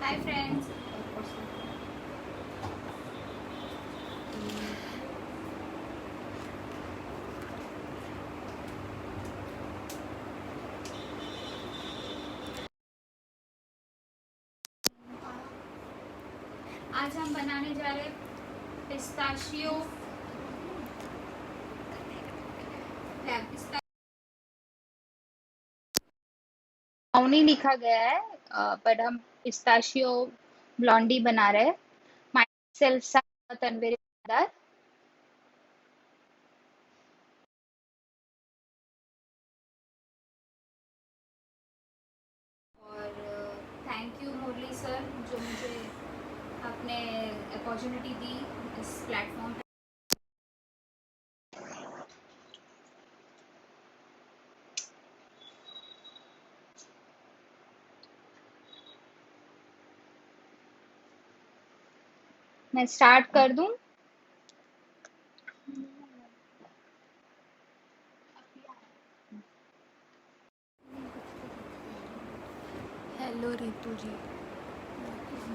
Hi friends. आज हम बनाने जा रहे पिस्ताशियो ब्राउनी लिखा गया है, पर हम पिस्ताशियो ब्लॉन्डी बना रहे हैं। Myself Tanveer Inamdar. और थैंक यू मुरली सर जो मुझे आपने अपॉर्चुनिटी दी इस प्लेटफॉर्म पे। मैं स्टार्ट कर दूं? हेलो रितु जी।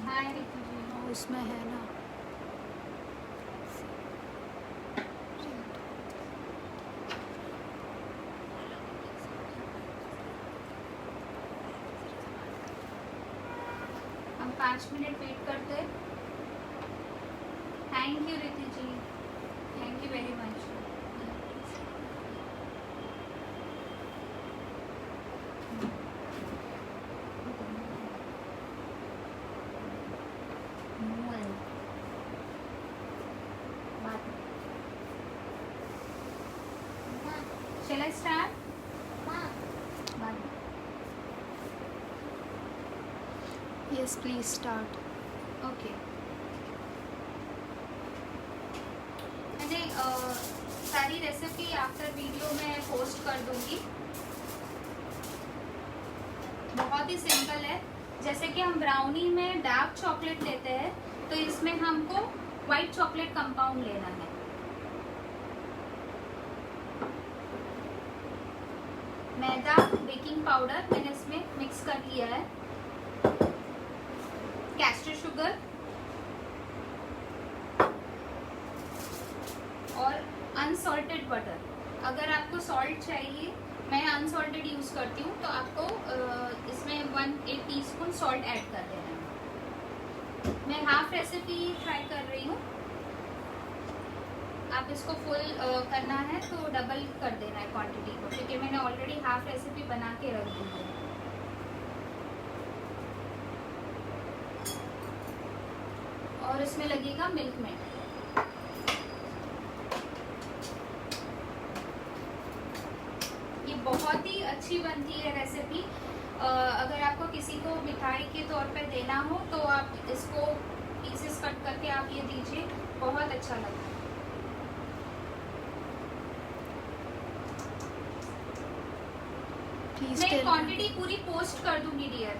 हाय रितु जी। उसमें है ना हम 5 मिनट वेट करते। Thank you Ritu ji, thank you very much. Shall I start? Yes please start. Okay. मैंने सारी रेसिपी आफ्टर वीडियो में पोस्ट कर दूंगी। बहुत ही सिंपल है। जैसे कि हम ब्राउनी में डार्क चॉकलेट लेते हैं, तो इसमें हमको व्हाइट चॉकलेट कंपाउंड लेना है। मैदा, बेकिंग पाउडर मैंने इसमें मिक्स कर लिया है, कैस्टर शुगर और अनसॉल्टेड बटर। अगर आपको सॉल्ट चाहिए, मैं अनसॉल्टेड यूज करती हूँ, तो आपको इसमें 1 टीस्पून सॉल्ट ऐड कर देना है। मैं हाफ रेसिपी ट्राई कर रही हूँ। आप इसको फुल करना है तो डबल कर देना है क्वांटिटी को, क्योंकि मैंने ऑलरेडी हाफ रेसिपी बना के रख दी है। और इसमें लगेगा मिल्क मेड। ये बहुत ही अच्छी बनती है रेसिपी। अगर आपको किसी को मिठाई के तौर पे देना हो तो आप इसको पीसेस कट करके आप ये दीजिए, बहुत अच्छा लगता है। मैं क्वांटिटी पूरी पोस्ट कर दूंगी dear.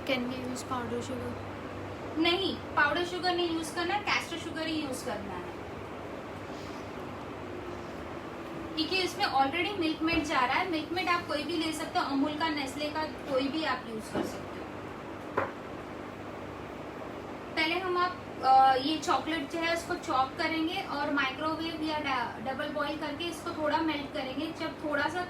Can we use powder sugar? नहीं, पाउडर शुगर नहीं यूज करना, कैस्टर शुगर ही यूज करना है, क्योंकि इसमें ऑलरेडी मिल्क मेड जा रहा है। मिल्क मेड आप कोई भी ले सकते हो, अमूल का, नेस्ले का, कोई भी आप यूज कर सकते हो। पहले हम आप ये चॉकलेट जो है उसको चॉप करेंगे और माइक्रोवेव या डबल बॉईल करके इसको थोड़ा मेल्ट करेंगे। जब थोड़ा सा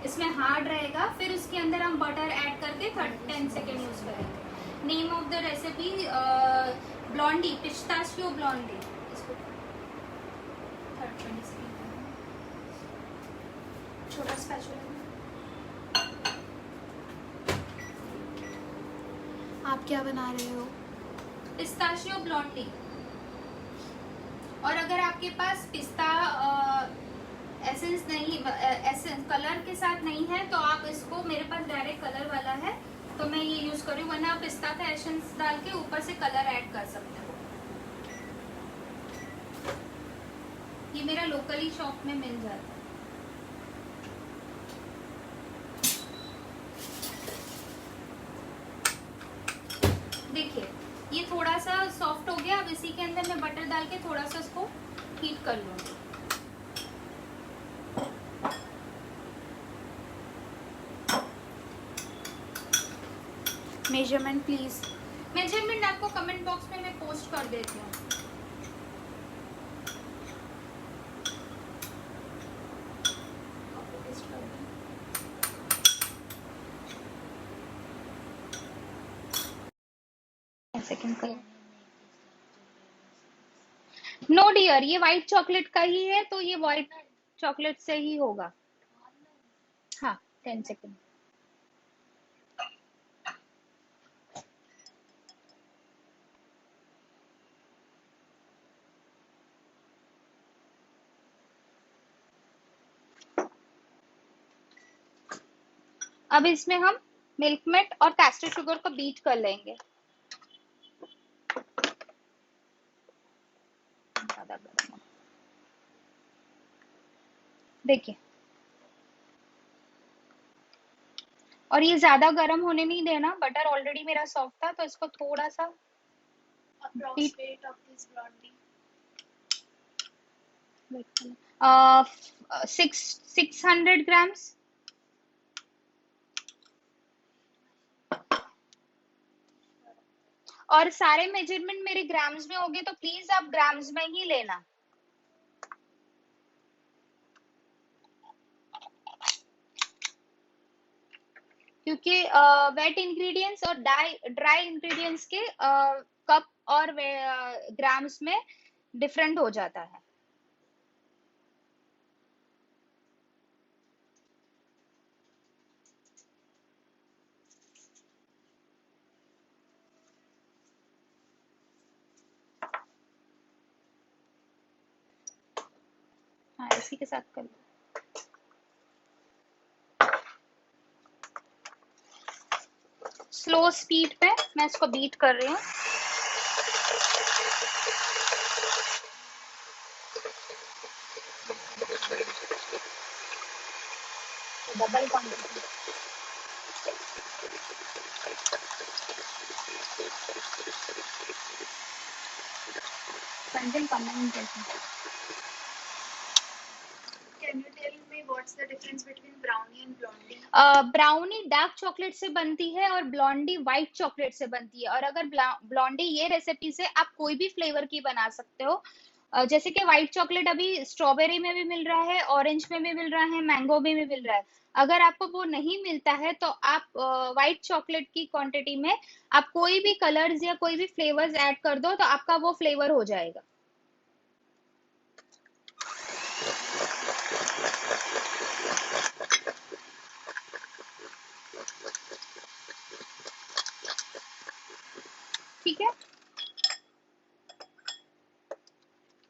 इसमें हार्ड रहेगा, फिर उसके अंदर हम बटर ऐड करके 10 सेकेंड यूज करेंगे। Name of the recipe Blondie, pistachio Blondie. इसको 20 सेकेंड छोटा स्पैचुला। आप क्या बना रहे हो? Pistachio Blondie. और अगर आपके पास पिस्ता एसेंस नहीं, एसेंस कलर के साथ नहीं है, तो आप इसको, मेरे पास डायरेक्ट कलर वाला है तो मैं ये यूज कर रही हूँ, वरना आप पिस्ता का एसेंस डाल के ऊपर से कलर ऐड कर सकते हो। ये मेरा लोकली शॉप में मिल जाता है। देखिए ये थोड़ा सा सॉफ्ट हो गया। अब इसी के अंदर मैं बटर डाल के थोड़ा सा इसको हीट कर लूंगी। Measurement please. मेजरमेंट आपको कमेंट बॉक्स में मैं पोस्ट कर देती हूँ। सेकंड कलर नो डियर, ये व्हाइट चॉकलेट का ही है तो ये व्हाइट चॉकलेट से ही होगा। हाँ 10 सेकंड। अब इसमें हम मिल्क मेड और कैस्टर शुगर को बीट कर लेंगे। ज्यादा गर्म है। देखिए, और ये ज्यादा गर्म होने नहीं देना। बटर ऑलरेडी मेरा सॉफ्ट था तो इसको थोड़ा सा Approximate of this blondie. 600 grams. और सारे मेजरमेंट मेरे ग्राम्स में होंगे तो प्लीज आप ग्राम्स में ही लेना। क्योंकि वेट इंग्रेडिएंट्स और ड्राई इंग्रेडिएंट्स के कप और ग्राम्स में डिफरेंट हो जाता है। हाँ इसी के साथ कर लो। स्लो स्पीड पे मैं इसको बीट कर रही हूँ। Double quantity. कंटेंट कमेंट करते हैं। Can you tell me what's the difference between brownie and blondie? Brownie dark chocolate से बनती है और ब्लॉन्डी व्हाइट चॉकलेट से बनती है। और अगर ब्लॉन्डी ये रेसिपी से आप कोई भी फ्लेवर की बना सकते हो। जैसे कि व्हाइट चॉकलेट अभी स्ट्रॉबेरी में भी मिल रहा है, ऑरेंज में भी मिल रहा है, मैंगो में भी मिल रहा है। अगर आपको वो नहीं मिलता है तो आप व्हाइट चॉकलेट की क्वांटिटी में आप कोई भी कलर्स या कोई भी फ्लेवर्स ऐड कर दो तो आपका वो फ्लेवर हो जाएगा। ठीक है,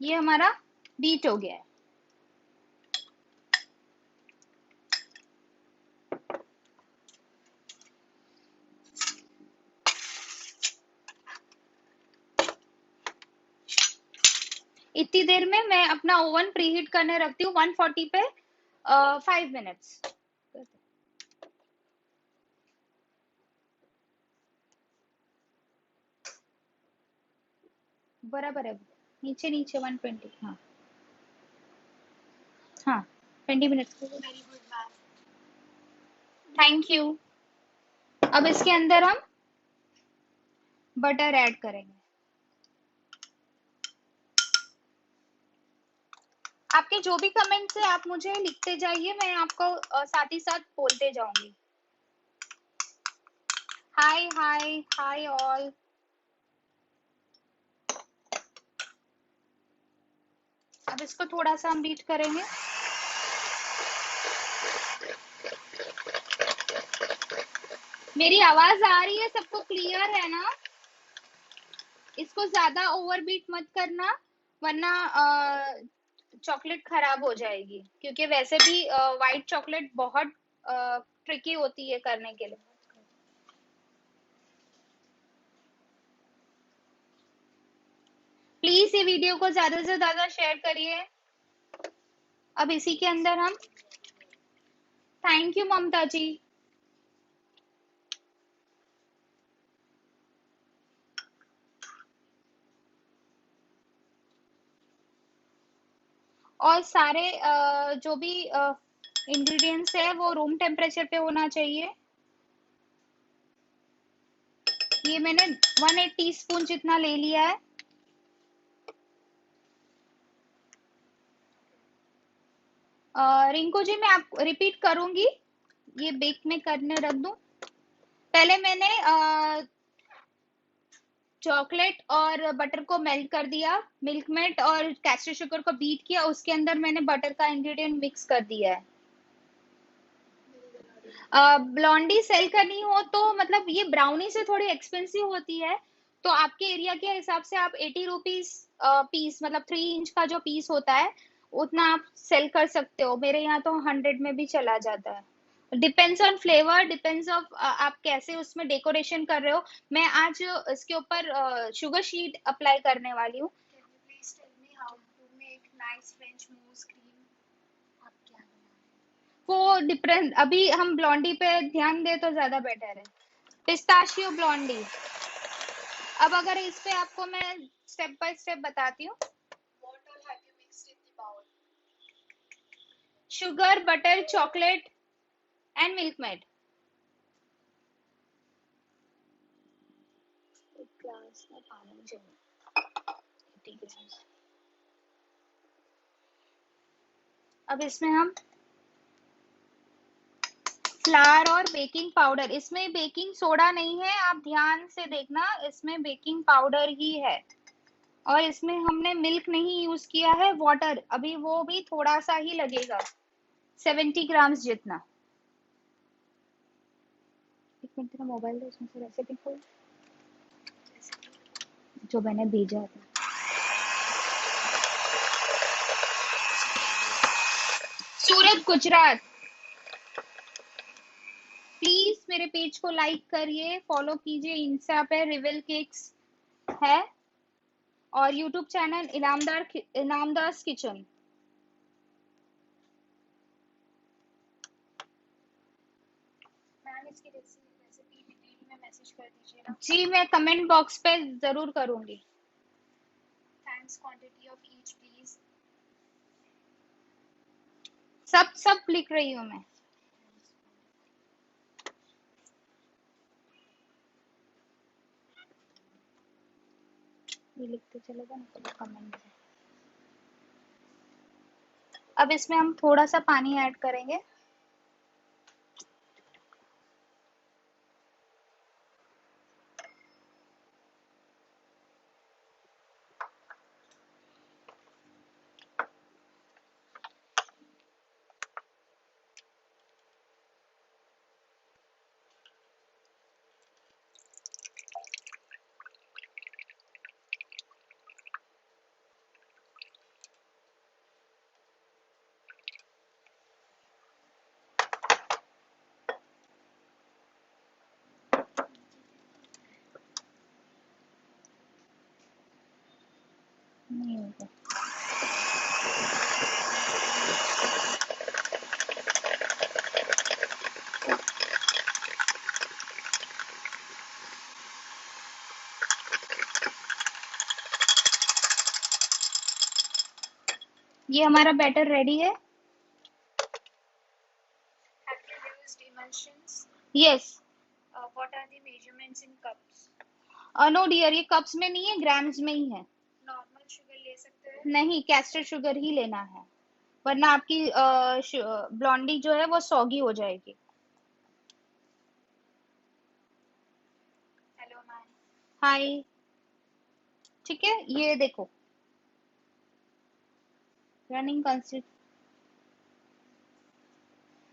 ये हमारा बीट हो गया है। इतनी देर में मैं अपना ओवन प्रीहीट करने रखती हूँ 140 पे 5 मिनट्स। बराबर है, नीचे नीचे 120। हाँ हाँ 20 minutes. Very good, ma'am. Thank you. अब इसके अंदर हम बटर ऐड करेंगे। आपके जो भी कमेंट्स है आप मुझे लिखते जाइए, मैं आपको साथ ही साथ बोलते जाऊंगी। हाय हाय हाय ऑल। अब इसको थोड़ा सा हम बीट करेंगे। मेरी आवाज आ रही है, सबको क्लियर है ना? इसको ज्यादा ओवरबीट मत करना वरना चॉकलेट खराब हो जाएगी। क्योंकि वैसे भी व्हाइट चॉकलेट बहुत ट्रिकी होती है करने के लिए। प्लीज ये वीडियो को ज्यादा से ज्यादा शेयर करिए। अब इसी के अंदर हम, थैंक यू ममता जी। और सारे जो भी इंग्रेडिएंट्स है वो रूम टेम्परेचर पे होना चाहिए। ये मैंने 1/8 टीस्पून जितना ले लिया है। रिंकू जी मैं आप रिपीट करूंगी, ये बेक में करने रख दूं। पहले मैंने चॉकलेट और बटर को मेल्ट कर दिया, मिल्क मेड और कैस्टर शुगर को बीट किया, उसके अंदर मैंने बटर का इंग्रेडिएंट मिक्स कर दिया है। ब्लॉन्डी सेल करनी हो तो मतलब ये ब्राउनी से थोड़ी एक्सपेंसिव होती है, तो आपके एरिया के हिसाब से आप 80 रुपीज पीस, मतलब 3 इंच का जो पीस होता है उतना आप सेल कर सकते हो। मेरे यहाँ तो 100 में भी चला जाता है। Depends on flavour, depends of आप कैसे उसमें डेकोरेशन कर रहे हो। मैं आज इसके ऊपर शुगर शीट अप्लाई करने वाली हूँ। Can you please tell me how to make nice French mousse cream? आप क्या बना रहे वो डिफरेंट, अभी हम ब्लॉन्डी पे ध्यान दे तो ज्यादा बेटर है। Pistachio Blondie. अब अगर इस पे आपको मैं स्टेप बाय स्टेप बताती हूँ। हो? What all have you mixed in the bowl? Sugar, butter, chocolate and milk made. एक ग्लास में पानी चाहिए। ठीक है। अब इसमें हम फ्लावर और बेकिंग पाउडर, इसमें बेकिंग सोडा नहीं है, आप ध्यान से देखना, इसमें बेकिंग पाउडर ही है। और इसमें हमने मिल्क नहीं यूज किया है, वाटर, अभी वो भी थोड़ा सा ही लगेगा, 70 ग्राम्स जितना। एक मिनट, तेरा मोबाइल दे, उसमें से रेसिपी खोल जो मैंने भेजा था। सूरत गुजरात। प्लीज मेरे पेज को लाइक करिए, फॉलो कीजिए, इंस्टा पे रिविल केक्स है और YouTube channel Inamdar kitchen. Ma'am इसकी रेसिपी डिटेल में मैसेज कर दीजिए ना। जी मैं कमेंट बॉक्स पे जरूर करूंगी। Thanks, quantity of each please. सब सब लिख रही हूँ मैं। ये लिखते चलेगा ना तो कमेंट। अब इसमें हम थोड़ा सा पानी ऐड करेंगे। नहीं होगा। ये हमारा बैटर रेडी है। Have you used emulsions? Yes. What are the measurements in cups? No dear, ये कप्स में नहीं है, ग्राम्स में ही है। नॉर्मल शुगर ले सकते हैं? नहीं, कैस्टर शुगर ही लेना है, वरना आपकी ब्लॉन्डी जो है वो सॉगी हो जाएगी। Hello ma'am. हाय। ठीक है, ये देखो रनिंग कंसिस्ट।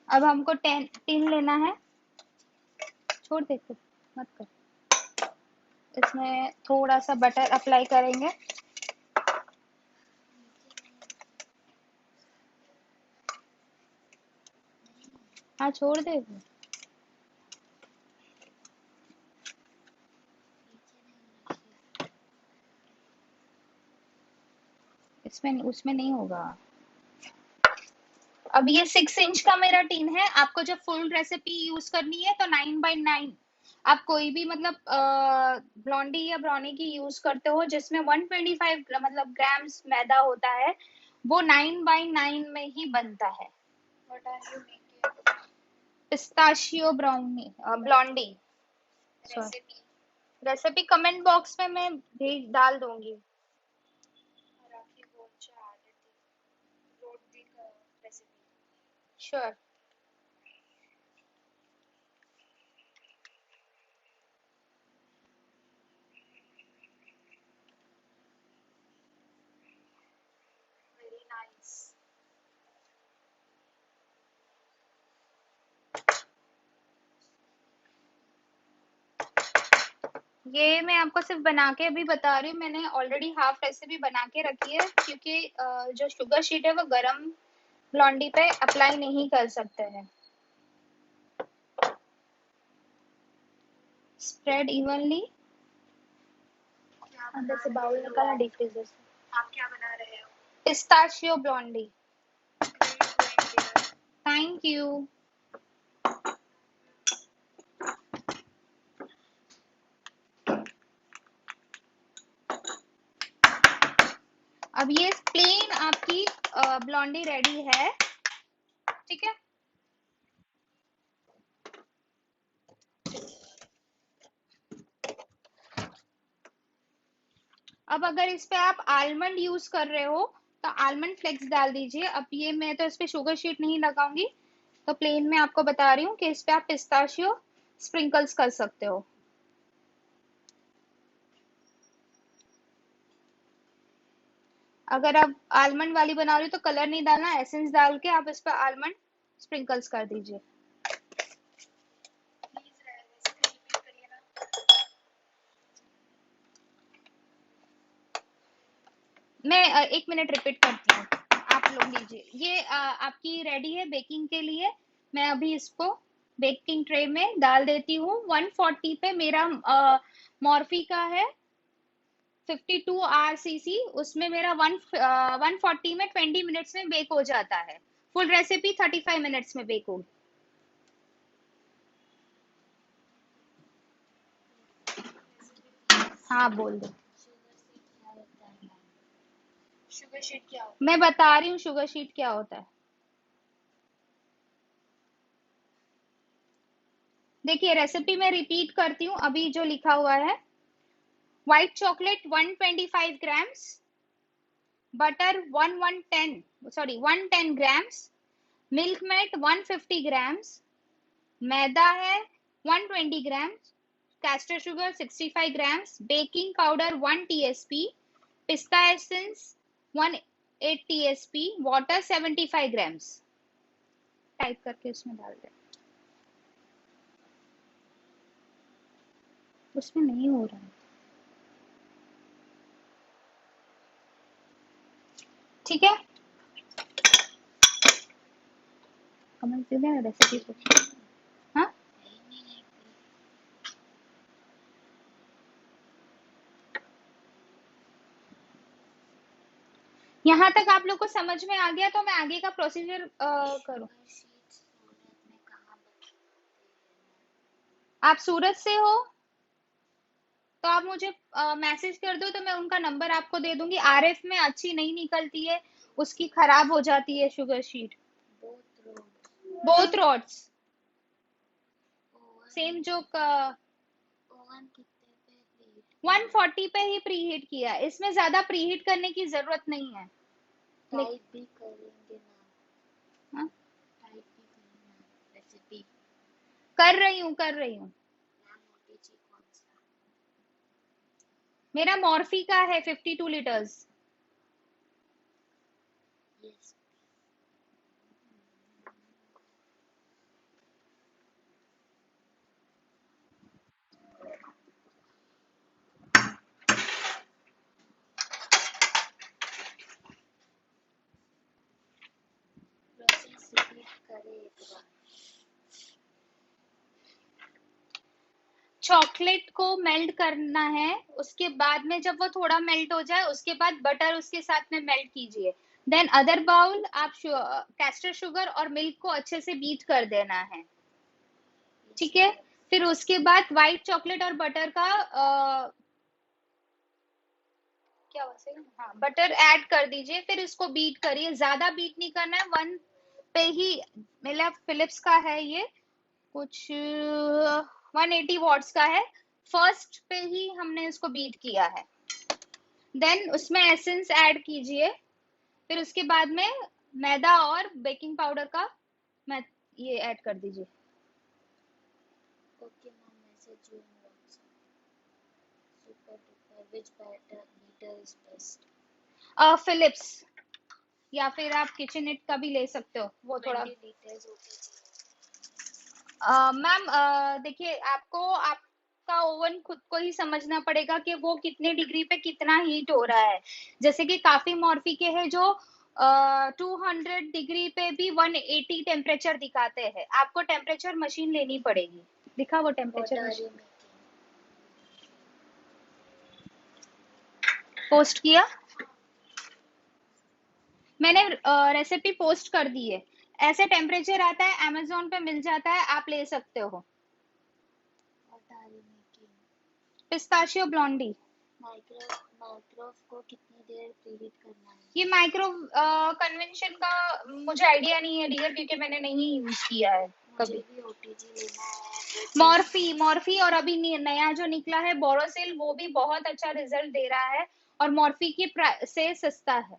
अब हमको 10 लेना है। छोड़ दे तू, मत कर। इसमें थोड़ा सा बटर अप्लाई करेंगे। हाँ छोड़ दे। इसमें उसमें नहीं होगा। अब ये 6 इंच का मेरा टीन है। आपको जब फुल रेसिपी यूज करनी है तो 9x9 आप कोई भी मतलब ब्लॉन्डी या ब्राउनी की यूज करते हो जिसमें 125 मतलब ग्राम्स मैदा होता है, वो 9x9 में ही बनता है। What are you making? Pistachio brownie Blondie sorry, Recipe. Recipe comment box में मैं भेज डाल दूंगी। राखी बोलच्या आदती. Wrote the recipe. Sure. Very nice. ये मैं आपको सिर्फ बना के अभी बता रही हूँ, मैंने ऑलरेडी हाफ रेसिपी बना के रखी है क्योंकि जो शुगर शीट है वो गरम ब्लॉन्डी पे अप्लाई नहीं कर सकते हैं। Spread evenly. क्या अंदर बना से बाउल रहे निकालना हो? डीप फ्रीजर से। आप क्या बना रहे हो? Pistachio Blondie. Great going dear. Thank you. अब ये प्लेन आपकी ब्लॉन्डी रेडी है, ठीक है। अब अगर इस पे आप आलमंड यूज कर रहे हो तो आलमंड फ्लेक्स डाल दीजिए। अब ये मैं तो इस पे शुगर शीट नहीं लगाऊंगी, तो प्लेन में आपको बता रही हूँ कि इस पे आप पिस्ताशियो स्प्रिंकल्स कर सकते हो। अगर आप आलमंड वाली बना रही हो तो कलर नहीं डालना, एसेंस डाल के आप इस पे आलमंड स्प्रिंकल्स कर दीजिए। Please recipe repeat करिए ना. मैं 1 मिनट रिपीट करती हूँ, आप लोग लीजिए। ये आपकी रेडी है बेकिंग के लिए। मैं अभी इसको बेकिंग ट्रे में डाल देती हूँ। 140 पे मेरा मॉर्फी का है 52 RCC, उसमें मेरा 140 में 20 मिनट्स में बेक हो जाता है। फुल रेसिपी 35 मिनट्स में बेक होगी। हाँ बोल दो। Sugar sheet क्या होता है? मैं बता रही हूँ शुगर शीट क्या होता है। देखिए रेसिपी मैं रिपीट करती हूँ अभी जो लिखा हुआ है। White chocolate 125 grams, butter 110 grams, milkmaid 150 grams, maida है 120 grams, caster sugar 65 grams, baking powder 1 TSP, पिस्ता essence 1 TSP, water 75 grams. Type करके उसमें डाल दें। उसमें नहीं हो रहा है, ठीक है। कमेंट दे देना रेसिपी को। हाँ यहाँ तक आप लोग को समझ में आ गया तो मैं आगे का प्रोसीजर करूँ। आप सूरत से हो तो आप मुझे मैसेज कर दो तो मैं उनका नंबर आपको दे दूंगी। आरएफ में अच्छी नहीं निकलती है, उसकी खराब हो जाती है sugar sheet. Both rods same जो 140 पे ही प्रीहीट किया, इसमें ज्यादा प्रीहीट करने की जरूरत नहीं है। टाइप भी करेंगे ना. हाँ? टाइप भी करना रेसिपी. कर रही हूँ मोटी जी कौन सा? मेरा मॉर्फी का है 52 लीटर्स। यस. प्रोसेस रिपीट करें एक बार. चॉकलेट को मेल्ट करना है, उसके बाद में जब वो थोड़ा मेल्ट हो जाए उसके बाद बटर उसके साथ में मेल्ट कीजिए। देन अदर बाउल आप कैस्टर शुगर और मिल्क को अच्छे से बीट कर देना है, ठीक है। फिर उसके बाद व्हाइट चॉकलेट और बटर का क्या वैसे, हाँ बटर ऐड कर दीजिए, फिर इसको बीट करिए, ज्यादा बीट नहीं करना है, वन पे ही, मतलब फिलिप्स का है ये, कुछ 180 वॉट्स का है, फर्स्ट पे ही हमने इसको बीट किया है। देन उसमें एसेंस ऐड कीजिए, फिर उसके बाद में मैदा और बेकिंग पाउडर का मैं ये ऐड कर दीजिए। Okay, ma'am. Message you in WhatsApp. Super duper. Which beater is best? Philips, या फिर आप किचन इट का भी ले सकते हो, वो थोड़ा। 20 liters होती चाहिए। मैम देखिए, आपको आपका ओवन खुद को ही समझना पड़ेगा कि वो कितने डिग्री पे कितना हीट हो रहा है। जैसे कि काफी मॉर्फी के हैं जो 200 डिग्री पे भी 180 टेम्परेचर दिखाते हैं, आपको टेम्परेचर मशीन लेनी पड़ेगी। दिखा वो What temperature are machine, you making? Post किया मैंने, रेसिपी पोस्ट कर दी है। ऐसे टेम्परेचर आता है, अमेजोन पे मिल जाता है, आप ले सकते हो। What are you making? Pistachio Blondie. माइक्रोव को कितनी देर प्रीहीट करना है? ये माइक्रो कन्वेंशन का मुझे आइडिया नहीं है डियर, क्योंकि मैंने नहीं यूज किया है मुझे कभी। भी ओटीजी लेना है। मॉर्फी और अभी नया जो निकला है बोरोसिल, वो भी बहुत अच्छा रिजल्ट दे रहा है और मॉर्फी की से सस्ता है।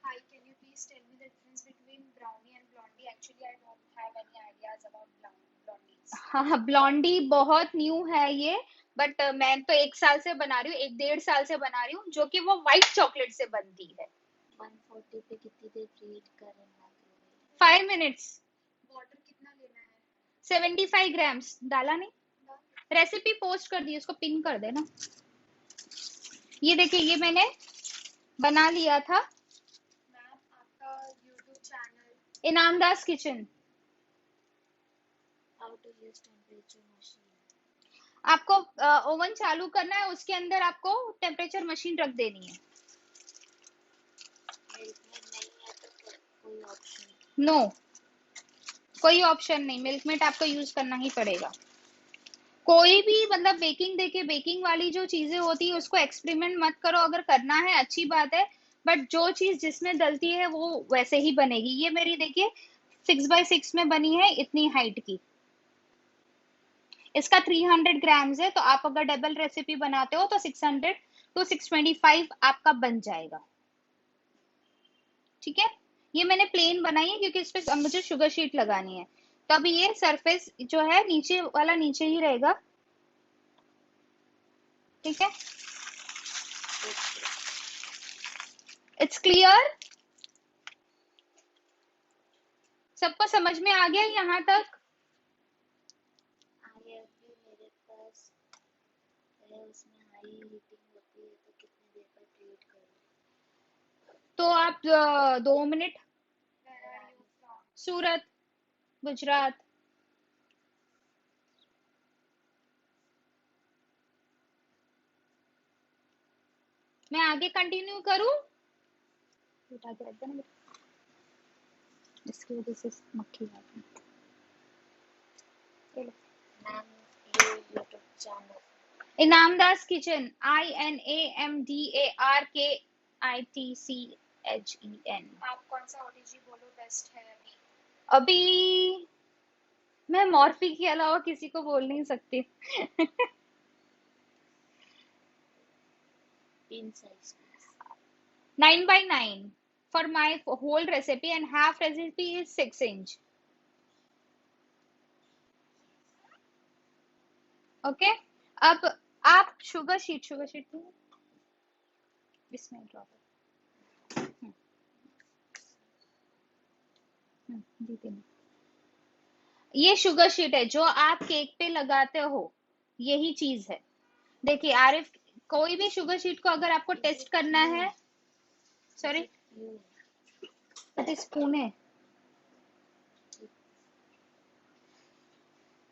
Hi, can you please tell me the difference between brownie and blondie? Actually, I don't have any ideas about blondies. हाँ, ब्लॉन्डी बहुत न्यू है ये, बट मैं तो 1 साल से बना रही हूँ, 1 डेढ़ साल से बना रही हूँ, जो कि वो व्हाइट चॉकलेट से बनती है। 140 पे कितनी देर प्रीहीट करें माइक्रोवेव? 5 मिनट्स। वाटर कितना लेना है? 75 ग्राम्स डाला नहीं, रेसिपी पोस्ट कर दी, उसको पिन कर देना। ये देखिए, ये मैंने बना लिया था। मैम, आपका YouTube channel? Inamdar kitchen. How to use temperature machine? आपको ओवन चालू करना है, उसके अंदर आपको टेम्परेचर मशीन रख देनी है। मिल्कमेड नहीं है तो कोई ऑप्शन? नो, कोई ऑप्शन नहीं, मिल्कमेट आपको यूज करना ही पड़ेगा। कोई भी मतलब बेकिंग, देखिए बेकिंग वाली जो चीजें होती है उसको एक्सपेरिमेंट मत करो, अगर करना है अच्छी बात है, बट जो चीज जिसमें डलती है वो वैसे ही बनेगी। ये मेरी देखिए 6x6 में बनी है, इतनी हाइट की, इसका 300 ग्राम्स है, तो आप अगर डबल रेसिपी बनाते हो तो 600 तो 625 आपका बन जाएगा, ठीक है। ये मैंने प्लेन बनाई है क्योंकि इस पे मुझे शुगर शीट लगानी है, तो अभी ये सरफेस जो है नीचे वाला नीचे ही रहेगा, ठीक है। इट्स क्लियर, सबको समझ में आ गया यहाँ तक? आई एफ भी मेरे पास है, उसमें हाई हीटिंग होती है, तो कितनी देर पर प्रीहीट करूँ? तो आप 2 minute. Where are you from? Surat, Gujarat. मैं आगे कंटिन्यू करूं? उठा के रख देना, इसकी वजह से मक्खी आती है। चलो, मैम, ये YouTube channel? Inamdar kitchen, INAMDARKITCHEN। आप कौन सा ओटीजी बोलो बेस्ट है अभी? अभी मैं मॉर्फी के अलावा किसी को बोल नहीं सकती। Pin size 9x9 for my whole recipe, and half recipe is 6 inch. Okay, अब आप शुगर शीट इसमें ड्रॉप ये शुगर शीट है जो आप केक पे लगाते हो, यही चीज है। देखिए आरिफ, कोई भी शुगर शीट को अगर आपको टेस्ट करना है, सॉरी स्पून है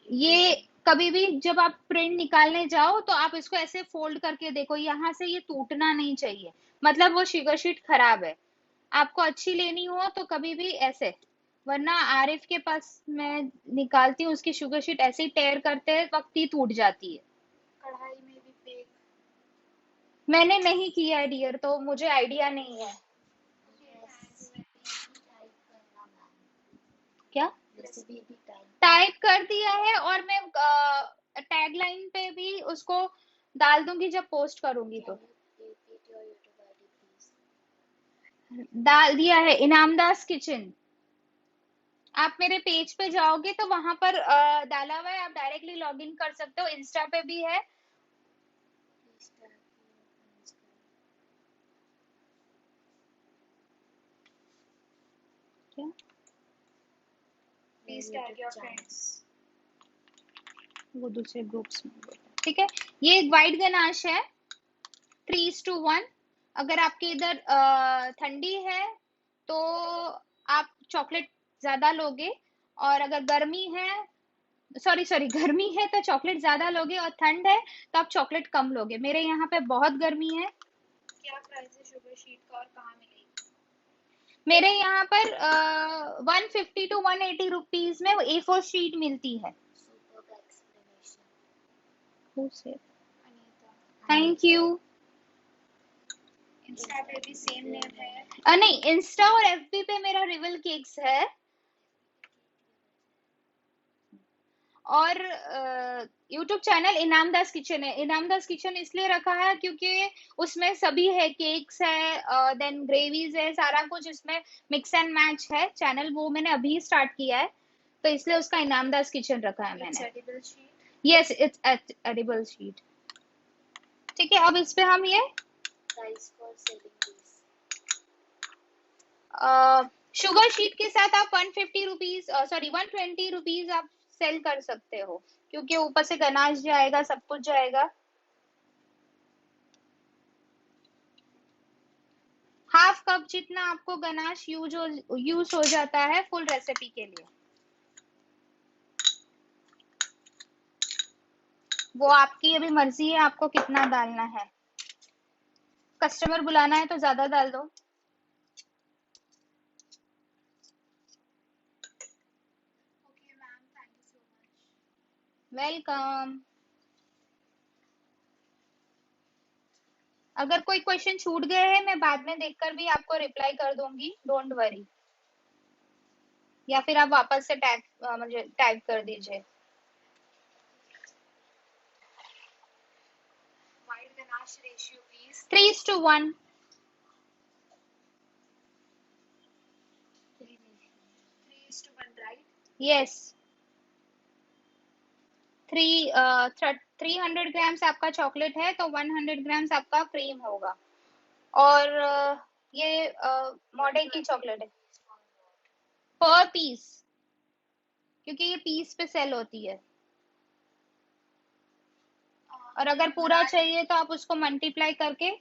ये, कभी भी जब आप प्रिंट निकालने जाओ तो आप इसको ऐसे फोल्ड करके देखो, यहाँ से ये टूटना नहीं चाहिए, मतलब वो शुगर शीट खराब है। आपको अच्छी लेनी हो तो कभी भी ऐसे, वरना आरिफ के पास मैं निकालती हूँ, उसकी शुगर शीट ऐसे ही टेयर करते वक्त ही टूट जाती है। कढ़ाई में भी बेक। मैंने नहीं किया है डियर, तो मुझे आइडिया नहीं है। रेसिपी भी टाइप करना मैम। क्या? रेसिपी भी टाइप टाइप कर दिया है, और मैं टैगलाइन पे भी उसको डाल दूंगी जब पोस्ट करूंगी तो। Can you repeat your YouTube ID please? डाल दिया है, इनामदास किचन। आप मेरे पेज पे जाओगे तो वहां पर डाला हुआ है, आप डायरेक्टली लॉग इन कर सकते हो, इंस्टा पे भी है। Please tag your friends. क्या? Please tag your friends. वो दूसरे ग्रुप्स में होता है। ठीक है, ये एक वाइट गनाश है, 3:1। अगर आपके इधर ठंडी है तो आप चॉकलेट ज्यादा लोगे, और अगर गर्मी है, सॉरी सॉरी, गर्मी है तो चॉकलेट ज्यादा लोगे, और ठंड है तो आप चॉकलेट कम लोगे। मेरे यहाँ पे बहुत गर्मी है। क्या प्राइस है शुगर शीट का और कहाँ मिलेगी? मेरे यहाँ पर 150 to 180 रुपीज में A4 शीट मिलती है। Super explanation. Anita. Thank you. Insta पे भी सेम नेम है। नहीं, इंस्टा और एफबी पे मेरा रिवल केक्स है, और यूट्यूब चैनल इनामदास किचन है। इनामदास किचन इसलिए रखा है क्योंकि उसमें सभी है, केक्स है, देन ग्रेवीज है, सारा कुछ इसमें मिक्स एंड मैच है। चैनल वो मैंने अभी स्टार्ट किया है, तो इसलिए उसका इनामदास किचन रखा है इट्स मैंने। Edible sheet. Yes, it's edible sheet. ठीक है, अब इस पे हम ये price for selling this. Sugar sheet के साथ आप 150 रुपीज, सॉरी 120 रुपीज आप सेल कर सकते हो, क्योंकि ऊपर से गनाश जाएगा, सब कुछ जाएगा। हाफ कप जितना आपको गनाश यूज हो जाता है फुल रेसिपी के लिए। वो आपकी अभी मर्जी है आपको कितना डालना है। कस्टमर बुलाना है तो ज्यादा डाल दो। Okay ma'am, thank you so much. Welcome. अगर कोई क्वेश्चन छूट गए हैं मैं बाद में देखकर भी आपको रिप्लाई कर दूंगी, डोंट वरी। या फिर आप वापस से मुझे टैग कर दीजिए। White ganache ratio please. 3:1। 3:1 right? Yes. 300 grams आपका चॉकलेट है तो 100 ग्राम्स आपका क्रीम होगा, और ये मॉडल की चॉकलेट है पर पीस, क्योंकि ये पीस पे सेल होती है। और अगर पूरा चाहिए तो आप उसको मल्टीप्लाई करके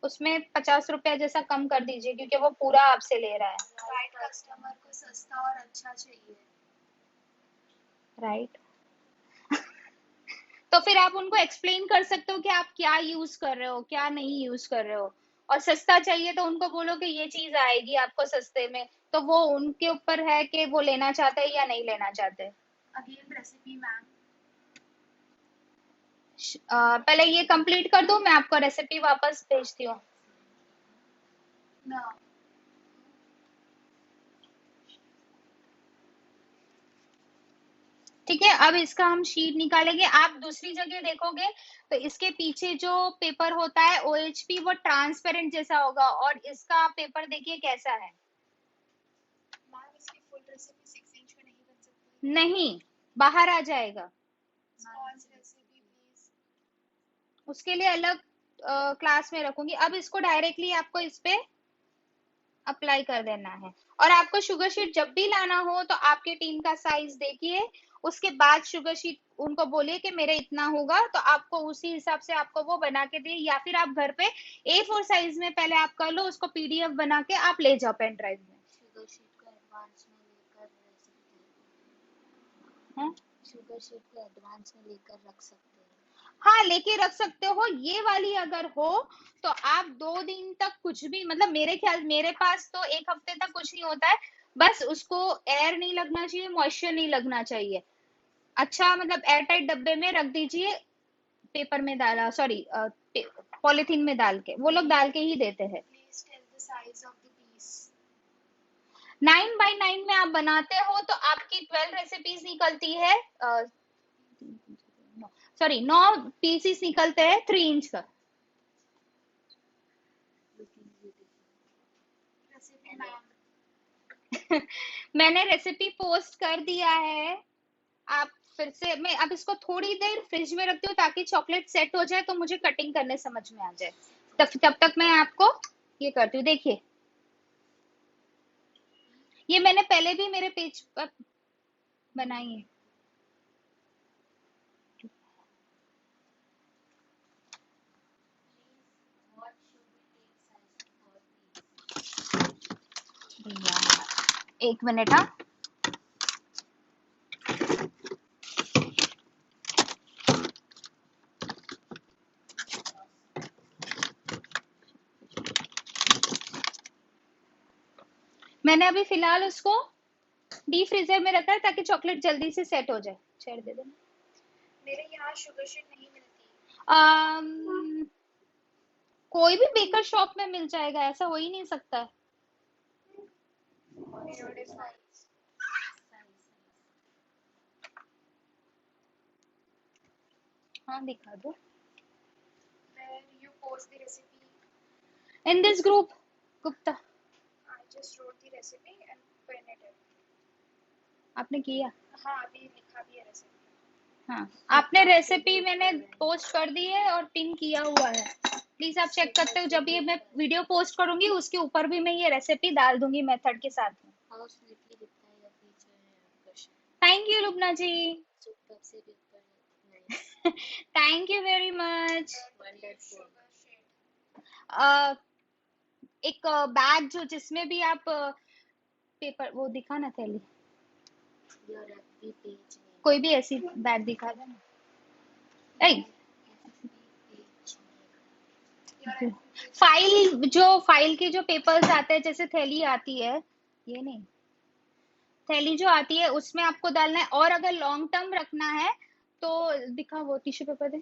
उसमें 50 रुपया जैसा कम कर दीजिए, क्योंकि वो पूरा आपसे ले रहा है। राइट, कस्टमर को सस्ता और अच्छा चाहिए। राइट। तो फिर आप उनको एक्सप्लेन कर सकते हो कि आप क्या यूज कर रहे हो, क्या नहीं यूज कर रहे हो। और सस्ता चाहिए तो उनको बोलो कि ये चीज आएगी आपको सस्ते में, तो वो उनके ऊपर है कि वो लेना चाहते हैं या नहीं लेना चाहते। Again recipe ma'am. पहले ये कंप्लीट कर दो, मैं आपको रेसिपी वापस भेजती हूँ। नो। ठीक है, अब इसका हम शीट निकालेंगे। आप दूसरी जगह देखोगे तो इसके पीछे जो पेपर होता है OHP, वो ट्रांसपेरेंट जैसा होगा, और इसका पेपर देखिए कैसा है। मैम इसकी फुल रेसिपी 6 इंच में नहीं बन सकती? नहीं, बाहर आ जाएगा। Sponge recipe please. उसके लिए अलग क्लास में रखूंगी। अब इसको डायरेक्टली आपको इस पे अप्लाई कर देना है। और आपको शुगर शीट जब भी लाना हो तो आपके टीम का साइज देखिए, उसके बाद शुगर शीट उनको बोलिए कि मेरे इतना होगा, तो आपको उसी हिसाब से आपको वो बना के दे, या फिर आप घर पे A4 साइज में पहले आप कर लो, उसको PDF बना के आप ले जाओ पेन ड्राइव में। शुगर शीट को एडवांस में लेकर रेसिपी। है? शुगर शीट को एडवांस में लेकर रख सकते हैं। हाँ लेके रख सकते हो। ये वाली अगर हो तो आप 2 दिन तक कुछ भी, मतलब मेरे ख्याल, मेरे पास तो 1 हफ्ते तक कुछ नहीं होता है। बस उसको एयर नहीं लगना चाहिए, मॉइस्चर नहीं लगना चाहिए। अच्छा, मतलब एयर टाइट डब्बे में रख दीजिए, पेपर में डाला, सॉरी पॉलिथीन में डाल के, वो लोग डाल के ही देते हैं। Please tell the size of the piece. 9 by 9 में आप बनाते हो तो आपकी 12 रेसिपीज निकलती है, सॉरी 9 पीसीस निकलते हैं 3 इंच का। Looking beautiful. Recipe ma'am. मैंने रेसिपी पोस्ट कर दिया है। आप फिर से, मैं अब इसको थोड़ी देर फ्रिज में रखती हूँ ताकि चॉकलेट सेट हो जाए तो मुझे कटिंग करने समझ में आ जाए। तब तक मैं आपको ये करती हूँ, देखिए। ये मैंने पहले भी मेरे पेज पर बनाई है। What should we take size of for these? भैया 1 मिनट, हाँ। मैंने अभी फिलहाल उसको डीप फ्रीजर में रखा है ताकि चॉकलेट जल्दी से सेट हो जाए। शेयर दे देना। मेरे यहाँ शुगर शीट नहीं मिलती। अम, कोई भी बेकर शॉप में मिल जाएगा, ऐसा हो ही नहीं सकता है। What is size? हाँ दिखा दो। Where you post the recipe? In this group Gupta. I just wrote the recipe and pinned it. आपने किया? हाँ अभी लिखा भी है रेसिपी। हाँ, आपने रेसिपी मैंने पोस्ट कर दी है और पिन किया हुआ है। प्लीज आप चेक करते हो, जब ये मैं वीडियो पोस्ट करूंगी उसके ऊपर भी मैं ये रेसिपी डाल दूंगी मेथड के साथ में। हाउस लिटली दिखता है या पीछे है क्वेश्चन। थैंक यू लुबना जी। कब से भी ऊपर है। Nice. Thank you very much. Wonderful. एक बैग जो जिसमें भी आप पेपर, वो दिखा ना थैली, योर एफबी पेज नेम। कोई भी ऐसी बैग दिखा देना। ऐ, फाइल, जो फाइल के जो पेपर्स आते हैं, जैसे थैली आती है, ये नहीं, थैली जो आती है उसमें आपको डालना है। और अगर लॉन्ग टर्म रखना है तो दिखा, वो टिश्यू पेपर दे।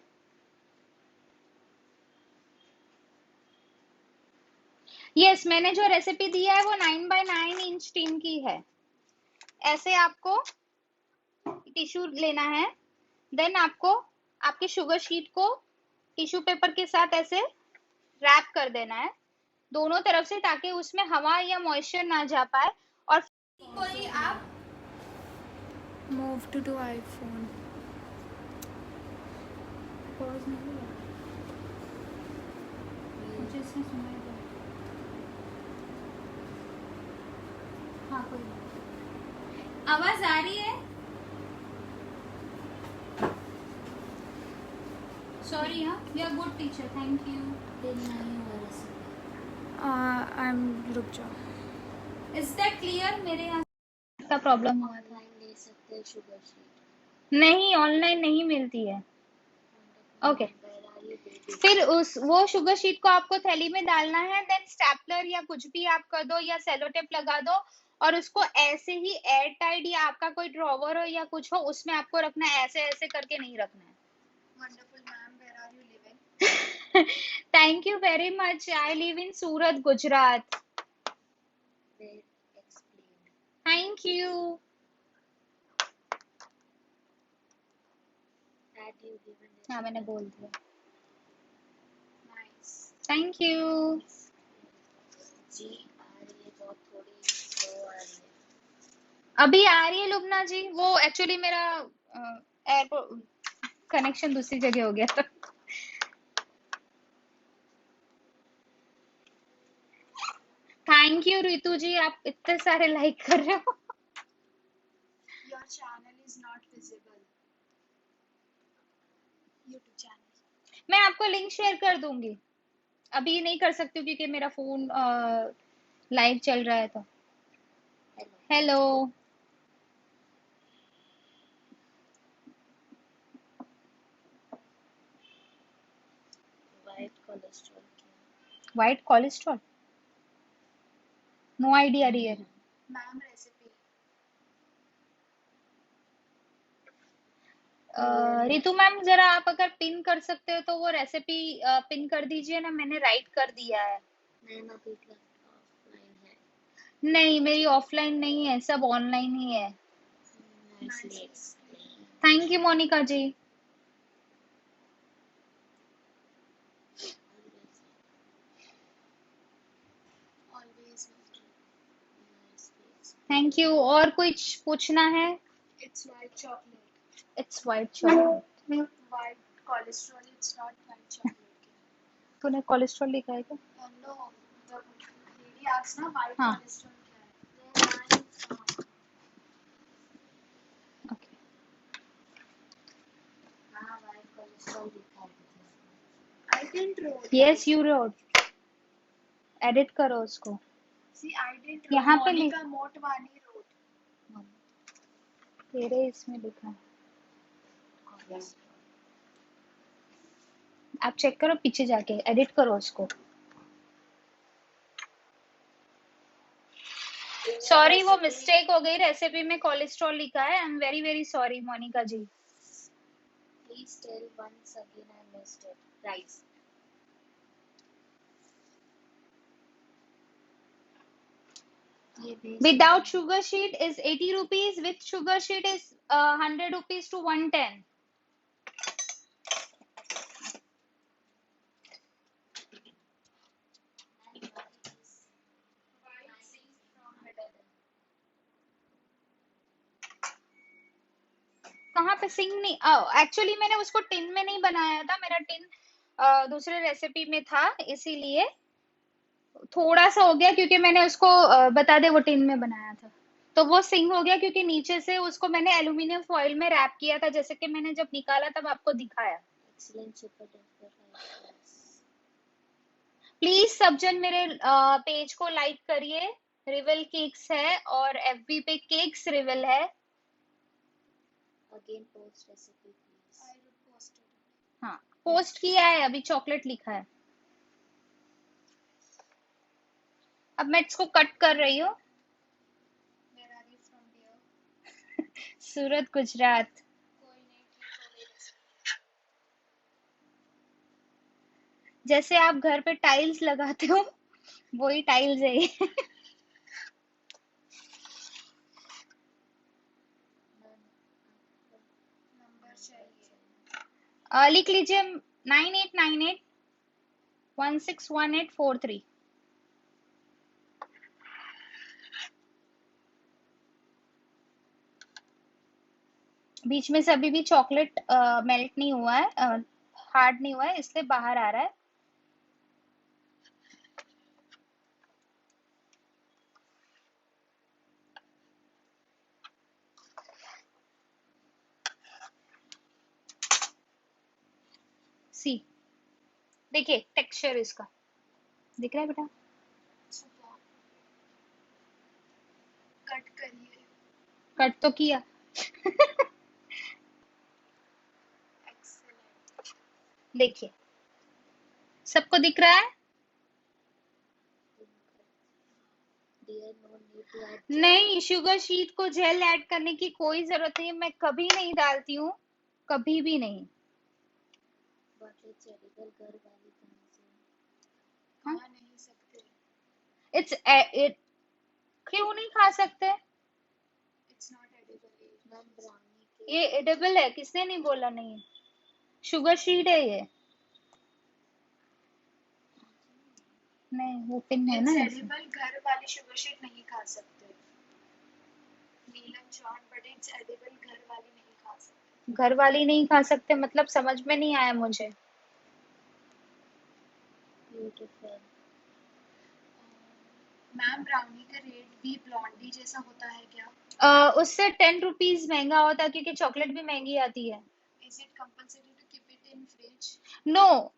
यस, मैंने जो रेसिपी दिया है वो 9 बाई 9 इंच टीन की है। ऐसे आपको टिश्यू लेना है, देन आपको आपके शुगर शीट को टिश्यू पेपर के साथ ऐसे रैप कर देना है दोनों तरफ से, ताकि उसमें हवा या मॉइस्चर ना जा पाए। और कोई आप Move to iPhone. पॉज नहीं हुआ, मुझे इसमें सुनाई दे। हाँ, कोई बात। आवाज आ रही है? सॉरी, हाँ, you are good teacher, thank you. I'm रुक जाओ. Is that clear? मेरे यहाँ का प्रॉब्लम हुआ था। ले सकते हैं शुगर शीट। नहीं, ऑनलाइन नहीं मिलती है। ओके, फिर उस वो शुगर शीट को आपको थैली में डालना है, देन स्टेपलर या कुछ भी आप कर दो या सेलो टेप लगा दो, और उसको ऐसे ही एयर टाइट, या आपका कोई ड्रॉवर हो या कुछ हो उसमें आपको रखना है, ऐसे ऐसे करके नहीं रखना है। Wonderful ma'am, where are you living? Thank you very much. I live in Surat, Gujarat. Where explained. Thank you. Had you given it? हाँ, मैंने बोल दिया। Nice. Thank you. जी आ रही है, बहुत थोड़ी स्लो आ रही है। अभी आ रही है लुबना जी, वो एक्चुअली मेरा एयरपोर्ट कनेक्शन दूसरी जगह हो गया था। थैंक यू रितु जी, आप इतने सारे लाइक कर रहे हो। Your channel is not visible. YouTube channel. मैं आपको लिंक शेयर कर दूंगी, अभी नहीं कर सकती हूँ क्योंकि मेरा फोन लाइव चल रहा है। तो हेलो, कोलेस्ट्रॉल क्या white cholesterol, no idea dear. Ma'am recipe Ritu ma'am जरा आप अगर पिन कर सकते हो तो वो रेसिपी पिन कर दीजिए ना, मैंने राइट कर दिया है। मैम अभी ऑफलाइन है। नहीं मेरी ऑफलाइन नहीं है, सब ऑनलाइन ही है। इसलिए explain. Thank you Monica ji. Always thank you. और कुछ पूछना है? It's white chocolate it's white chocolate. White cholesterol it's not white chocolate तूने कोलेस्ट्रॉल लिखा है क्या? नो द लेडी आस्क्ड ना वाइट हाँ कोलेस्ट्रॉल क्या है ओके। हाँ वाइट कोलेस्ट्रॉल लिखा है। I didn't wrote yes you wrote, edit करो उसको। सी आई डिडंट यहाँ रोट पे लिख, मोनिका मोटवानी रोट तेरे इसमें लिखा है, आप चेक करो पीछे जाके, एडिट करो उसको। सॉरी वो मिस्टेक हो गई, रेसिपी में कोलेस्ट्रॉल लिखा है। I am very very sorry Monica ji. Please tell once again I missed it. Rice. ये base Without sugar sheet is 80 rupees, with sugar sheet is 100 rupees to 110. कहाँ पे सिंग नहीं, एक्चुअली मैंने उसको टिन में नहीं बनाया था, मेरा टिन दूसरे रेसिपी में था, इसीलिए थोड़ा सा हो गया, क्योंकि मैंने उसको बता दे वो टिन में बनाया था तो वो सिंग हो गया, क्योंकि नीचे से उसको मैंने एल्यूमिनियम फॉइल में रैप किया था, जैसे कि मैंने जब निकाला तब आपको दिखाया। excellent super duper rice. Please सब जन मेरे पेज को लाइक करिए, रिवल केक्स है और एफबी पे केक्स रिवल है। Again post recipe please. I would post it हाँ पोस्ट किया है, अभी चॉकलेट लिखा है। अब मैं इसको कट कर रही हूँ। Where are you from dear Surat Gujarat. कोई नहीं ठीक हो गई रेसिपी जैसे आप घर पे टाइल्स लगाते हो वही टाइल्स है ये। नंबर चाहिए लिख लीजिए 9898161843। बीच में से अभी भी चॉकलेट मेल्ट नहीं हुआ है, हार्ड नहीं हुआ है, इसलिए बाहर आ रहा है। सी देखिए टेक्सचर इसका दिख रहा है बेटा? अच्छा क्या कट करिए कट तो किया। एक्सीलेंट देखिए सबको दिख रहा है? Dear no need to add नहीं, शुगर शीट को जेल ऐड करने की कोई जरूरत नहीं है, मैं कभी नहीं डालती हूँ, कभी भी नहीं। but it's edible घर वाली कहाँ से हाँ? खा नहीं सकते इट क्यों नहीं खा सकते? It's not edible ma'am brownie के ये एडिबल है, किसने नहीं बोला नहीं? शुगर शीट है ये, नहीं वो पिन है ना इट्स इसमें। एडिबल घर वाली शुगर शीट नहीं खा सकते नीलम जॉन बट इट्स एडिबल घर वाली नहीं खा सकते घर वाली नहीं खा सकते मतलब समझ में नहीं आया मुझे। beautiful. मैम ब्राउनी का रेट भी ब्लॉन्डी जैसा होता है क्या उससे 10 रुपीज महंगा होता है, क्योंकि चॉकलेट भी महंगी आती है। Is it compulsory to keep it in fridge no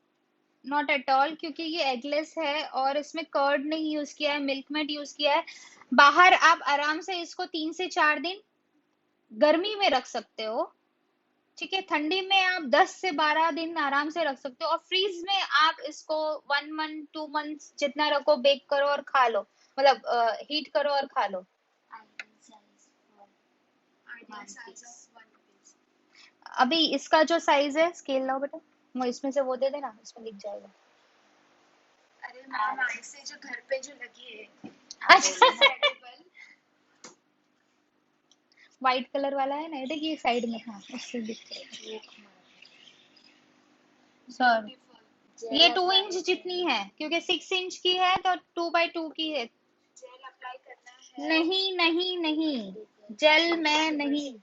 not at all, क्योंकि ये एगलेस है और इसमें कर्ड नहीं यूज किया है, मिल्क मेड यूज किया है। बाहर आप आराम से इसको 3 से 4 दिन गर्मी में रख सकते हो, ठीक है, ठंडी में आप 10 से 12 दिन आराम से रख सकते हो, और फ्रीज में आप इसको 1 मंथ 2 मंथ जितना रखो, बेक करो और खा लो, मतलब हीट करो और खा लो। Ideal size for Ideal one size piece. of one piece. अभी इसका जो साइज है, स्केल लाओ बेटा, वो इसमें से वो दे देना, इसमें दिख जाएगा। अरे मैम ऐसे जो घर पे जो लगी है अच्छा, edible, व्हाइट कलर वाला है ना, ये देखिए साइड में, हाँ उससे दिख जाएगा। Joke मार सर beautiful. ये जेल 2 इंच अप्लाई जितनी करना है, क्योंकि 6 इंच की है तो 2x2 की है। जेल अप्लाई करना है। नहीं नहीं नहीं, Google जेल में नहीं।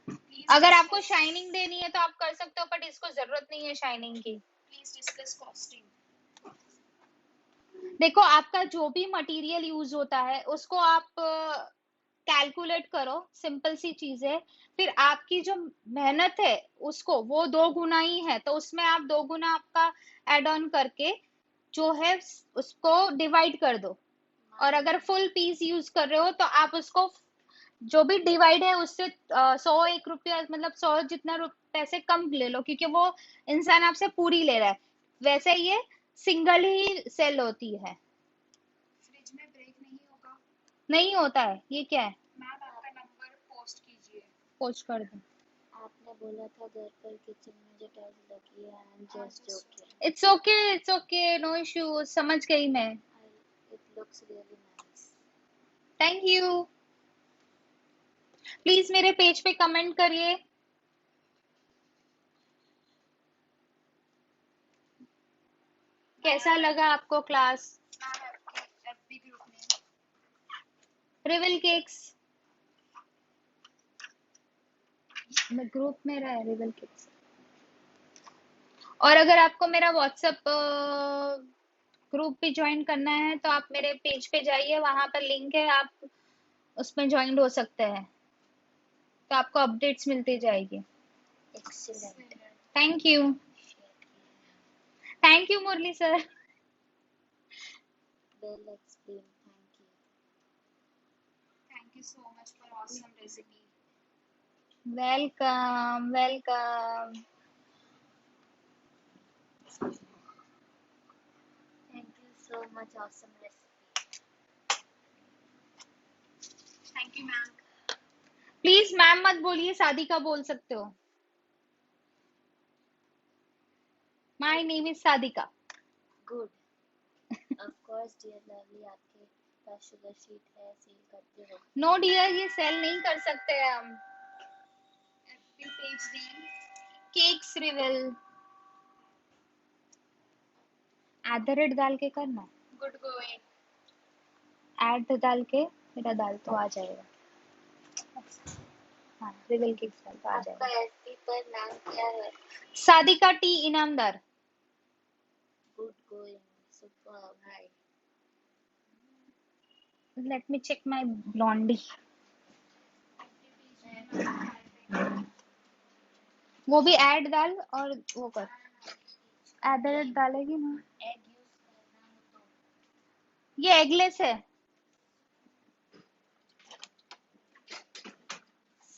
प्लीज अगर आपको डिस्कस शाइनिंग देनी है तो आप कर सकते हो, बट इसको जरूरत नहीं है शाइनिंग की। Please discuss costing. देखो, आपका जो भी मटेरियल यूज होता है उसको आप कैलकुलेट करो, सिंपल सी चीज है। फिर आपकी जो मेहनत है उसको, वो 2 गुना ही है, तो उसमें आप 2 गुना आपका एड ऑन करके जो है उसको डिवाइड कर दो। और अगर फुल पीस यूज कर रहे हो तो आप उसको जो भी डिवाइड है उससे 100 1 रुपया, मतलब 100 जितना पैसे कम ले लो, क्योंकि वो इंसान आपसे पूरी ले रहा है। वैसे ये सिंगल ही सेल होती है। फ्रिज में ब्रेक नहीं होगा। नहीं होता है, ये क्या है? मैम आपका नंबर पोस्ट कीजिए। पोस्ट कर दो। आपने बोला था घर पर किचन में जो टाइल्स लगी है, आई एम हाँ, just just joking. It's okay, it's okay, no issue, समझ गई मैं। It looks really nice. Thank you. Please मेरे पेज पे कमेंट करिए, कैसा लगा आपको क्लास। मैम आपकी एफबी ग्रुप में रिवल केक्स में ग्रुप में रहा है, रिवल केक्स। और अगर आपको मेरा व्हाट्सएप ग्रुप भी ज्वाइन करना है तो आप मेरे पेज पे जाइए, वहां पर लिंक है, आप उसमें ज्वाइन हो सकते हैं, तो आपको अपडेट्स मिलती जाएगी। Excellent. Thank you. Share किया है. Thank you Murali sir. Well explained. Thank you. Thank you so much for awesome recipe. Welcome welcome. Thank you so much. Awesome recipe. Thank you ma'am. Please ma'am मत बोलिए, सादिका बोल सकते हो। My name is Sadika. Good. Of course, dear lovely. आपके पास sugar sheet है, sale करते हो. नो डियर, ये सेल नहीं कर सकते हैं हम। FB page name cakes reveal @ डाल के करना, गुड गोइंग। ऐड डाल के मेरा डाल तो आ जाएगा। हाँ, रिवल केक्स डाल तो आ आपका जाएगा। एफबी पर नाम क्या है? Sadika T Inamdar. Good going. Superb. Hi. Let me check my blondie. वो भी ऐड डाल और वो कर, @ डालेगी ना। Egg use करना हो तो. ये एगलेस है।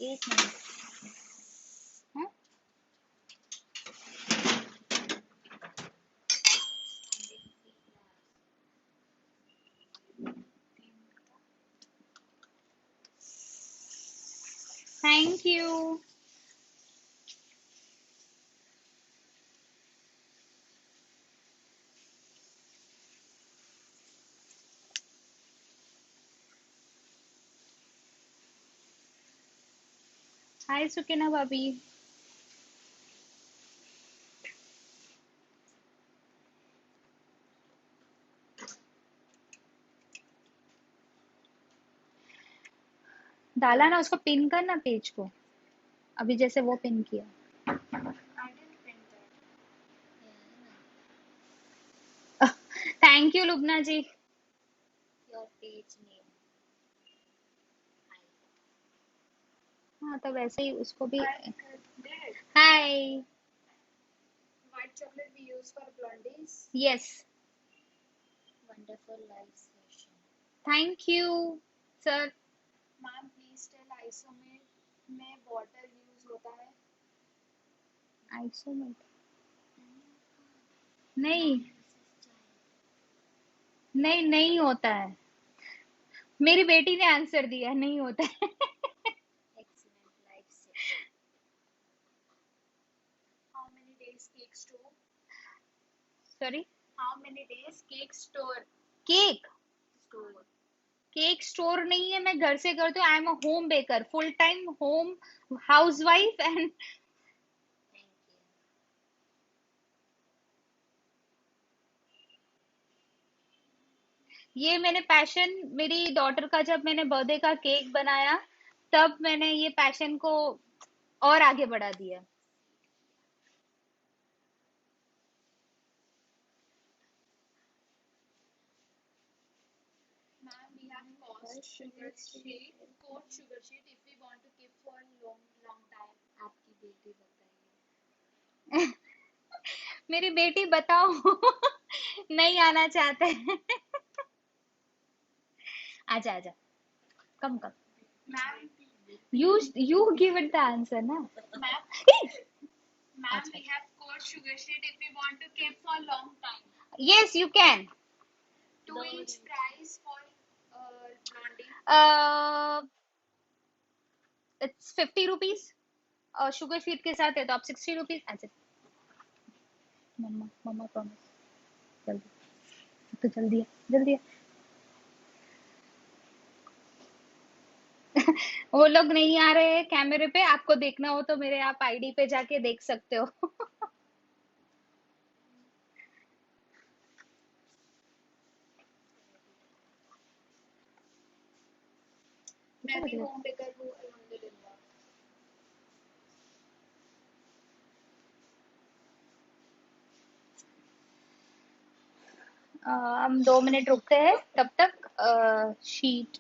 एक मिनट। हाँ? Thank you. हाय सुकिना भाभी। डाला ना, उसको पिन करना पेज को, अभी जैसे वो पिन किया। I didn't print that. Thank you Lubna ji. Your page name. हाँ, तो वैसे ही उसको भी। I did. Hi. White chocolate we use for blondies. Yes. Wonderful live session. Thank you sir. Ma'am please tell isomalt में वाटर यूज होता है। आइसोमेट नहीं, नहीं नहीं होता है। मेरी बेटी ने आंसर दिया, नहीं होता है। Excellent life saving. How many days cake store? Sorry, How many days cake store? Cake Store. Cake store नहीं है, मैं घर से करती हूँ। I am a home baker, full time home house wife and Thank you. ये मैंने passion, मेरी डॉटर का जब मैंने बर्थडे का केक बनाया, तब मैंने ये पैशन को और आगे बढ़ा दिया। Ma'am, we have cost sugar sheet, code sugar sheet if we want to keep for long time. आपकी बेटी बताइए. मेरी बेटी बताओ। नहीं आना चाहते हैं। आजा आजा, कम कम। Ma'am, you give it the answer ना। ma'am, ma'am, अच्छा, we have code sugar sheet if we want to keep for long time. Yes you can. 2 inch price for blondie. It's 50 rupees, और शुगर शीट के साथ है तो आप 60 rupees. अच्छा, मम्मा मम्मा promise, जल्दी तो, जल्दी जल्दी। वो लोग नहीं आ रहे हैं कैमरे पे, आपको देखना हो तो मेरे आप आईडी पे जाके देख सकते हो। मैं भी home baker हूँ, alhamdulillah. हम 2 मिनट रुकते हैं, तब तक शीट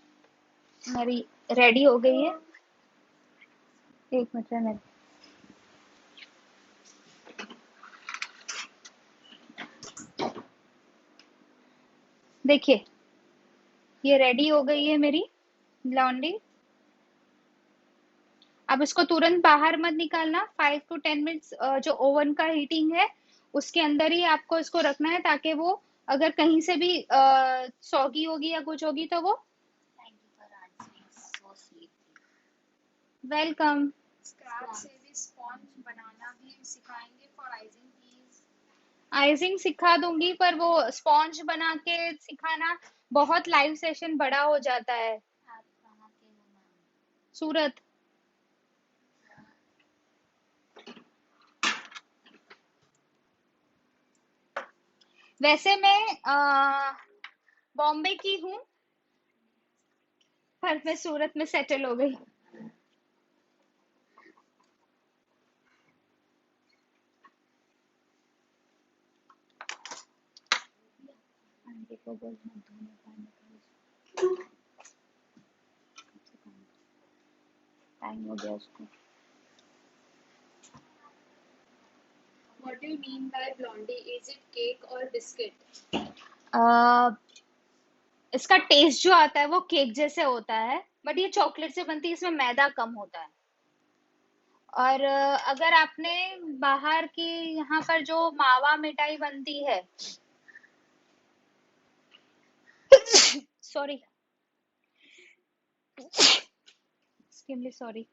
मेरी रेडी हो गई है। 1 मिनट रहने दो। देखिए, ये रेडी हो गई है मेरी लॉन्ड्री। अब इसको तुरंत बाहर मत निकालना, 5 to 10 मिनट्स जो ओवन का हीटिंग है उसके अंदर ही आपको इसको रखना है, ताकि वो अगर कहीं से भी सौगी होगी या कुछ होगी तो वो। Thank you for answering so sweetly. Welcome. Scratch से भी स्पॉन्ज बनाना भी सिखाएंगे फॉर आइजिंग प्लीज. आइजिंग सिखा दूंगी, पर वो स्पॉन्ज बना के सिखाना बहुत लाइव सेशन बड़ा हो जाता है। आप कहाँ के हो मैम? सूरत। वैसे मैं बॉम्बे की हूँ, पर मैं सूरत में सेटल हो गई। आंटी को बोल मत धोने पानी का, टाइम हो गया उसको। What do you mean by blondie? Is it cake or biscuit? आ, इसका टेस्ट जो आता है वो केक जैसे होता है, बट ये चॉकलेट से बनती है, इसमें मैदा कम होता है। और अगर आपने बाहर की, यहाँ पर जो मावा मिठाई बनती है, सॉरी, एक्सट्रीमली सॉरी।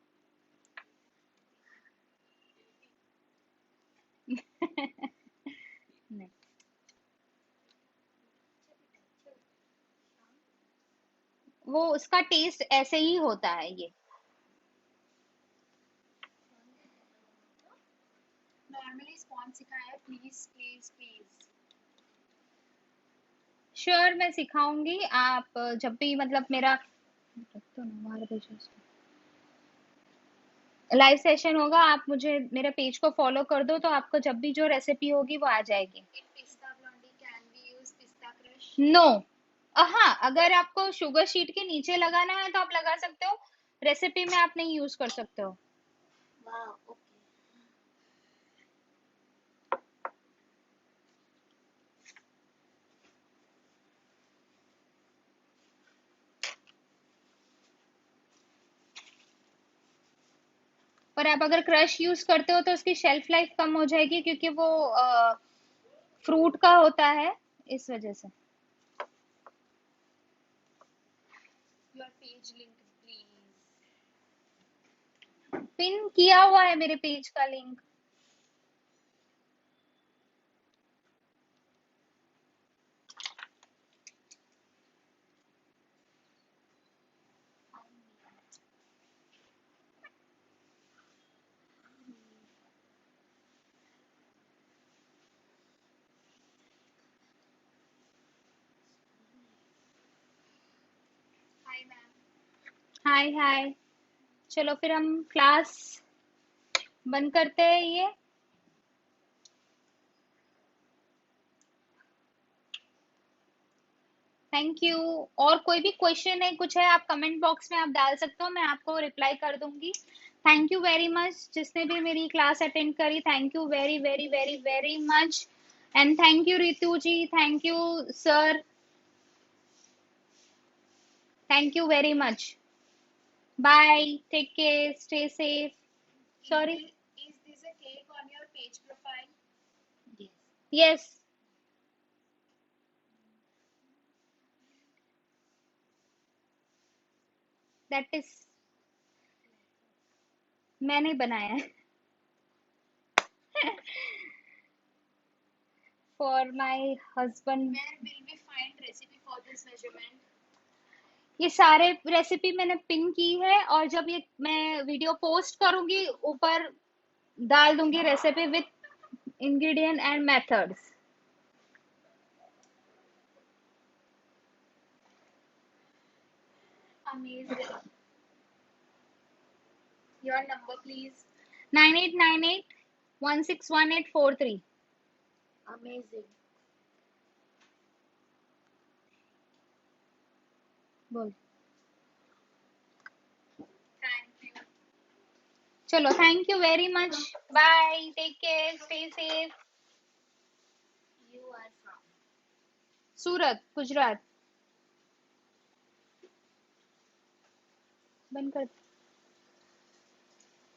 नहीं, वो उसका टेस्ट ऐसे ही होता है ये। Normally स्पॉन्ज सिखाया प्लीज प्लीज प्लीज. श्योर, मैं सिखाऊंगी। आप जब भी मतलब मेरा तो ना मार भेजो उसको, लाइव सेशन होगा, आप मुझे मेरे पेज को फॉलो कर दो, तो आपको जब भी जो रेसिपी होगी वो आ जाएगी। In pista blondie can we use pista crush? No, हाँ, अगर आपको शुगर शीट के नीचे लगाना है तो आप लगा सकते हो, रेसिपी में आप नहीं यूज कर सकते हो। Wow, okay. और आप अगर क्रश यूज करते हो तो उसकी शेल्फ लाइफ कम हो जाएगी, क्योंकि वो फ्रूट का होता है, इस वजह से। Your page link please. Pin किया हुआ है मेरे पेज का लिंक। Hi ma'am. हाय हाय। चलो फिर हम क्लास बंद करते हैं ये। Thank you. और कोई भी क्वेश्चन है, कुछ है, आप कमेंट बॉक्स में आप डाल सकते हो, मैं आपको रिप्लाई कर दूंगी। थैंक यू वेरी मच जिसने भी मेरी क्लास अटेंड करी, thank you very very very very much. And thank you Ritu ji, thank you sir, thank you very much. Bye, take care, stay safe. Sorry. Is this a cake on your page profile? Yes. Yes, that is, मैंने बनाया है for my husband. Where will we find recipe for this measurement? ये सारे recipe मैंने pin की है, और जब ये मैं वीडियो पोस्ट करूंगी ऊपर डाल दूंगी recipe with ingredient and methods. Amazing. Your number, please. 9898 161843। Amazing. बोल। Thank you. चलो, thank you very much. Bye, take care, stay safe. You are from. Surat, Gujarat. बंद कर।